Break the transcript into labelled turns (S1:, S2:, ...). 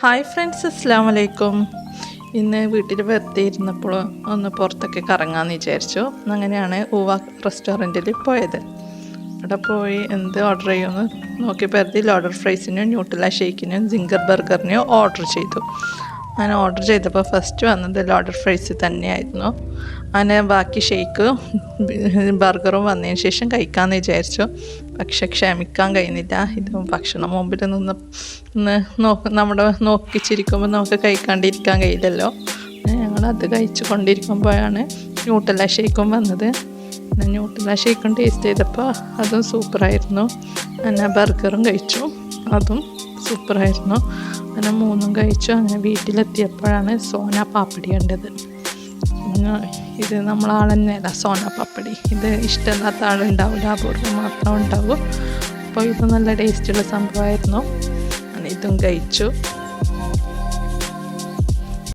S1: Hi friends, അസ്സലാമു അലൈക്കും. ഇന്ന് വീട്ടിൽ വെറുതെ ഇരുന്നപ്പോൾ ഒന്ന് പുറത്തൊക്കെ കറങ്ങാമെന്ന് വിചാരിച്ചു. അങ്ങനെയാണ് ഊവ റെസ്റ്റോറൻറ്റിൽ പോയത്. അവിടെ പോയി എന്ത് ഓർഡർ ചെയ്യുമെന്ന് നോക്കി പരിധി ലോഡർ ഫ്രൈസിനും ന്യൂട്രല ഷേക്കിനും സിംഗർ ബർഗറിനും ഓർഡർ ചെയ്തു. അങ്ങനെ ഓർഡർ ചെയ്തപ്പോൾ ഫസ്റ്റ് വന്നത് ലോഡർ ഫ്രൈസ് തന്നെയായിരുന്നു. അങ്ങനെ ബാക്കി ഷേക്ക് ബർഗറും വന്നതിന് ശേഷം കഴിക്കാമെന്ന് വിചാരിച്ചു. പക്ഷെ ക്ഷമിക്കാൻ കഴിയുന്നില്ല. ഇത് ഭക്ഷണം മുമ്പിൽ നിന്ന് നോക്കിച്ചിരിക്കുമ്പോൾ നമുക്ക് കഴിക്കാണ്ടിരിക്കാൻ കഴിയില്ലല്ലോ. ഞങ്ങളത് കഴിച്ചു കൊണ്ടിരിക്കുമ്പോഴാണ് ന്യൂട്രല ഷേക്കും വന്നത്. ന്യൂട്രല ഷേക്കും ടേസ്റ്റ് ചെയ്തപ്പോൾ അതും സൂപ്പറായിരുന്നു. അങ്ങനെ ബർഗറും കഴിച്ചു, അതും സൂപ്പറായിരുന്നു. അങ്ങനെ മൂന്നും കഴിച്ചു. അങ്ങനെ വീട്ടിലെത്തിയപ്പോഴാണ് സോന പാപ്പടി കണ്ടത്. ഇത് നമ്മളാളെന്നല്ല സോന പാപ്പടി. ഇത് ഇഷ്ടമില്ലാത്ത ആളുണ്ടാവില്ല, അപൂർവം മാത്രം ഉണ്ടാവും. അപ്പോൾ ഇത് നല്ല ടേസ്റ്റുള്ള സംഭവമായിരുന്നു. അങ്ങനെ ഇതും കഴിച്ചു.